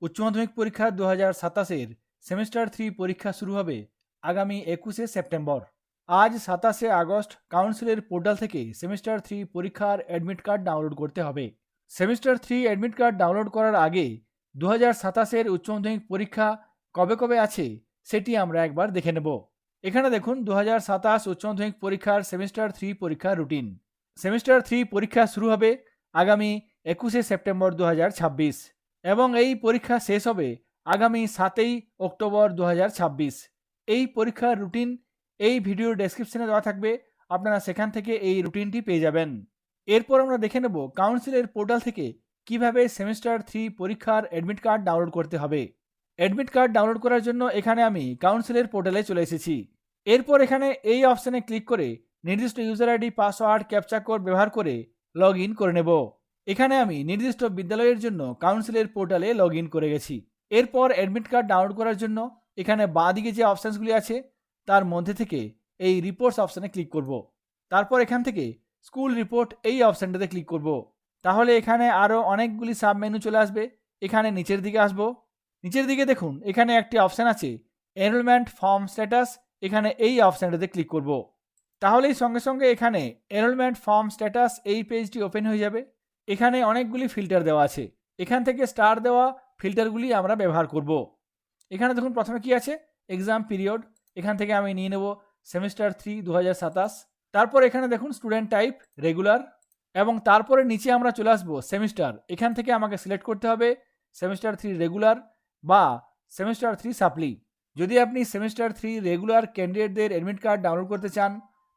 উচ্চ মাধ্যমিক পরীক্ষা 2027-এর সেমিস্টার 3 পরীক্ষা শুরু হবে আগামী 21শে সেপ্টেম্বর। আজ 27শে আগস্ট কাউন্সিলের পোর্টাল থেকে সেমিস্টার 3 পরীক্ষার অ্যাডমিট কার্ড ডাউনলোড করতে হবে। সেমিস্টার 3 অ্যাডমিট কার্ড ডাউনলোড করার আগে 2027-এর উচ্চ মাধ্যমিক পরীক্ষা কবে কবে আছে সেটি আমরা একবার দেখে নেব। এখানে দেখুন 2027 উচ্চ মাধ্যমিক পরীক্ষার সেমিস্টার 3 পরীক্ষার রুটিন। সেমিস্টার 3 পরীক্ষা শুরু হবে আগামী 21শে সেপ্টেম্বর 2026 এবং এই পরীক্ষা শেষ হবে আগামী 7ই অক্টোবর 2026। এই পরীক্ষার রুটিন এই ভিডিওর ডেসক্রিপশনে দেওয়া থাকবে, আপনারা সেখান থেকে এই রুটিনটি পেয়ে যাবেন। এরপর আমরা দেখে নেব কাউন্সিলের পোর্টাল থেকে কিভাবে সেমিস্টার 3 পরীক্ষার অ্যাডমিট কার্ড ডাউনলোড করতে হবে। অ্যাডমিট কার্ড ডাউনলোড করার জন্য এখানে আমি কাউন্সিলের পোর্টালে চলে এসেছি। এরপর এখানে এই অপশানে ক্লিক করে নির্দিষ্ট user ID, password, captcha code ব্যবহার করে লগ ইন করে নেব। এখানে আমি নির্দিষ্ট বিদ্যালয়ের জন্য কাউন্সিলের পোর্টালে লগ ইন করে গেছি। এরপর অ্যাডমিট কার্ড ডাউনলোড করার জন্য এখানে বাঁ দিকে যে অপশানসগুলি আছে তার মধ্যে থেকে এই রিপোর্টস অপশানে ক্লিক করব। তারপর এখান থেকে স্কুল রিপোর্ট এই অপশানটাতে ক্লিক করব। তাহলে এখানে আরও অনেকগুলি সাব মেনু চলে আসবে। এখানে নিচের দিকে আসবো। নিচের দিকে দেখুন এখানে একটি অপশান আছে এনরোলমেন্ট ফর্ম স্ট্যাটাস। এখানে এই অপশানটাতে ক্লিক করব। তাহলেই সঙ্গে সঙ্গে এখানে এনরোলমেন্ট ফর্ম স্ট্যাটাস এই পেজটি ওপেন হয়ে যাবে। এখানে অনেকগুলি ফিল্টার দেওয়া আছে। এখান থেকে স্টার দেওয়া ফিল্টারগুলি আমরা ব্যবহার করব। এখানে দেখুন প্রথমে কি আছে, এক্সাম পিরিয়ড। এখান থেকে আমি নিয়ে নেব সেমিস্টার 3 2027। তারপর এখানে দেখুন স্টুডেন্ট টাইপ রেগুলার এবং তারপরে নিচে আমরা চলে আসবো সেমিস্টার। এখান থেকে আমাকে সিলেক্ট করতে হবে সেমিস্টার 3 রেগুলার বা সেমিস্টার 3 সাপ্লি। যদি আপনি সেমিস্টার 3 রেগুলার ক্যান্ডিডেটদের অ্যাডমিট কার্ড ডাউনলোড করতে চান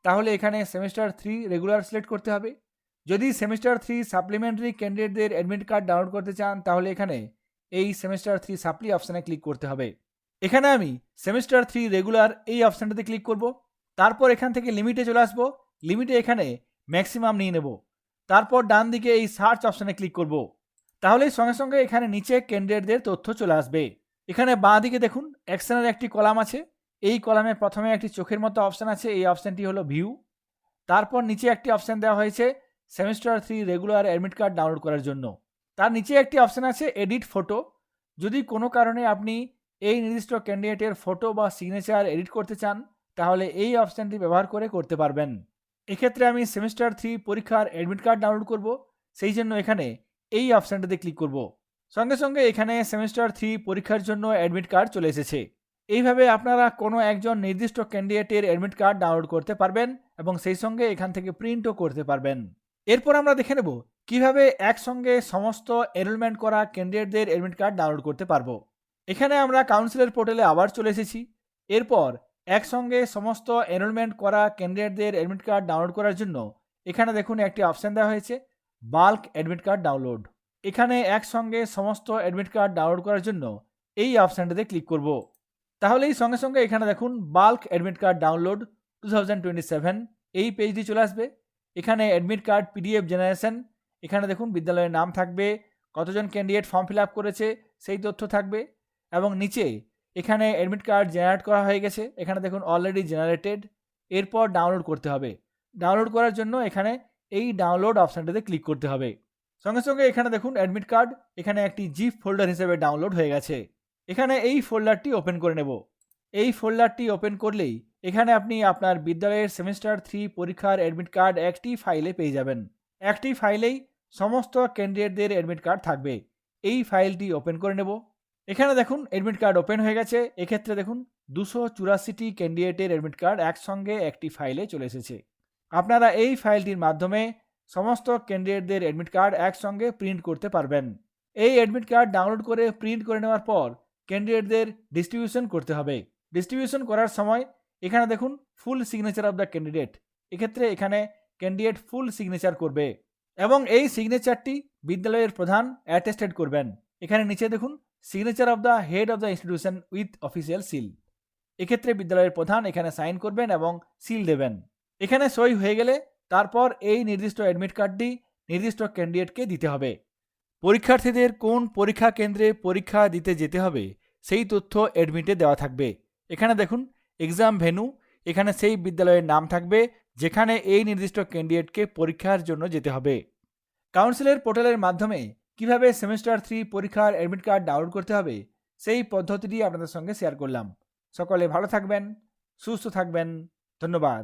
তাহলে এখানে সেমিস্টার 3 রেগুলার সিলেক্ট করতে হবে। যদি সেমিস্টার 3 সাপ্লিমেন্টারি ক্যান্ডিডেটদের অ্যাডমিট কার্ড ডাউনলোড করতে চান তাহলে এখানে এই সেমিস্টার 3 সাপ্লি অপশানে ক্লিক করতে হবে। এখানে আমি সেমিস্টার 3 রেগুলার এই অপশানটাতে ক্লিক করব। তারপর এখান থেকে লিমিটে চলে আসবো। লিমিটে এখানে ম্যাক্সিমাম নিয়ে নেব। তারপর ডান দিকে এই সার্চ অপশানে ক্লিক করব। তাহলেই সঙ্গে সঙ্গে এখানে নিচে ক্যান্ডিডেটদের তথ্য চলে আসবে। এখানে বাঁ দিকে দেখুন অ্যাকশনের একটি কলাম আছে। এই কলামে প্রথমে একটি চোখের মতো অপশান আছে, এই অপশানটি হলো ভিউ। তারপর নিচে একটি অপশান দেওয়া হয়েছে semester 3 regular admit card download করার জন্য। তার নিচে একটি অপশান আছে এডিট ফটো। যদি কোনো কারণে আপনি এই নির্দিষ্ট ক্যান্ডিডেটের ফটো বা সিগনেচার এডিট করতে চান তাহলে এই অপশানটি ব্যবহার করে করতে পারবেন। এক্ষেত্রে আমি সেমিস্টার 3 পরীক্ষার অ্যাডমিট কার্ড ডাউনলোড করব, সেই জন্য এখানে এই অপশানটাতে ক্লিক করব। সঙ্গে সঙ্গে এখানে সেমিস্টার 3 পরীক্ষার জন্য অ্যাডমিট কার্ড চলে এসেছে। এইভাবে আপনারা কোনো একজন নির্দিষ্ট ক্যান্ডিডেটের অ্যাডমিট কার্ড ডাউনলোড করতে পারবেন এবং সেই সঙ্গে এখান থেকে প্রিন্টও করতে পারবেন। এরপর আমরা দেখে নেব কিভাবে একসঙ্গে সমস্ত এনরোলমেন্ট করা ক্যান্ডিডেটদের অ্যাডমিট কার্ড ডাউনলোড করতে পারবো। এখানে আমরা কাউন্সিলের পোর্টালে আবার চলে এসেছি। এরপর একসঙ্গে সমস্ত এনরোলমেন্ট করা ক্যান্ডিডেটদের অ্যাডমিট কার্ড ডাউনলোড করার জন্য এখানে দেখুন একটি অপশান দেওয়া হয়েছে বাল্ক অ্যাডমিট কার্ড ডাউনলোড। এখানে একসঙ্গে সমস্ত অ্যাডমিট কার্ড ডাউনলোড করার জন্য এই অপশানটাতে ক্লিক করব। তাহলেই সঙ্গে সঙ্গে এখানে দেখুন বাল্ক অ্যাডমিট কার্ড ডাউনলোড 2027 এই পেজটি চলে আসবে। এখানে অ্যাডমিট কার্ড পিডিএফ জেনারেশন, এখানে দেখুন বিদ্যালয়ের নাম থাকবে, কতজন ক্যান্ডিডেট ফর্ম ফিল আপ করেছে সেই তথ্য থাকবে এবং নিচে এখানে অ্যাডমিট কার্ড জেনারেট করা হয়ে গেছে। এখানে দেখুন অলরেডি জেনারেটেড। এরপর ডাউনলোড করতে হবে। ডাউনলোড করার জন্য এখানে এই ডাউনলোড অপশানটাতে ক্লিক করতে হবে। সঙ্গে সঙ্গে এখানে দেখুন অ্যাডমিট কার্ড এখানে একটি জিপ ফোল্ডার হিসেবে ডাউনলোড হয়ে গেছে। এখানে এই ফোল্ডারটি ওপেন করে নেব। এই ফোল্ডারটি ওপেন করলেই এখানে আপনি আপনার বিদ্যালয়ের সেমিস্টার 3 পরীক্ষার অ্যাডমিট কার্ড একটি ফাইলে পেয়ে যাবেন। একটি ফাইলেই সমস্ত ক্যান্ডিডেটদের অ্যাডমিট কার্ড থাকবে। এই ফাইলটি ওপেন করে নেব। এখানে দেখুন অ্যাডমিট কার্ড ওপেন হয়ে গেছে। এক্ষেত্রে দেখুন 284টি ক্যান্ডিডেটের অ্যাডমিট কার্ড একসঙ্গে একটি ফাইলে চলে এসেছে। আপনারা এই ফাইলটির মাধ্যমে সমস্ত ক্যান্ডিডেটদের অ্যাডমিট কার্ড একসঙ্গে প্রিন্ট করতে পারবেন। এই অ্যাডমিট কার্ড ডাউনলোড করে প্রিন্ট করে নেওয়ার পর ক্যান্ডিডেটদের ডিস্ট্রিবিউশন করতে হবে। ডিস্ট্রিবিউশন করার সময় এখানে দেখুন full signature of the candidate. এক্ষেত্রে এখানে ক্যান্ডিডেট ফুল সিগনেচার করবে এবং এই সিগনেচারটি বিদ্যালয়ের প্রধান অ্যাটেস্টেড করবেন। এখানে নিচে দেখুন signature of the head of the institution with official seal. এক্ষেত্রে বিদ্যালয়ের প্রধান এখানে সাইন করবেন এবং সিল দেবেন। এখানে সই হয়ে গেলে তারপর এই নির্দিষ্ট অ্যাডমিট কার্ডটি নির্দিষ্ট ক্যান্ডিডেটকে দিতে হবে। পরীক্ষার্থীদের কোন পরীক্ষা কেন্দ্রে পরীক্ষা দিতে যেতে হবে সেই তথ্য অ্যাডমিটে দেওয়া থাকবে। এখানে দেখুন এক্সাম ভেন্যু, এখানে সেই বিদ্যালয়ের নাম থাকবে যেখানে এই নির্দিষ্ট ক্যান্ডিডেটকে পরীক্ষার জন্য যেতে হবে। কাউন্সিলের পোর্টালের মাধ্যমে কিভাবে সেমিস্টার 3 পরীক্ষার অ্যাডমিট কার্ড ডাউনলোড করতে হবে সেই পদ্ধতিটি আপনাদের সঙ্গে শেয়ার করলাম। সকলে ভালো থাকবেন, সুস্থ থাকবেন। ধন্যবাদ।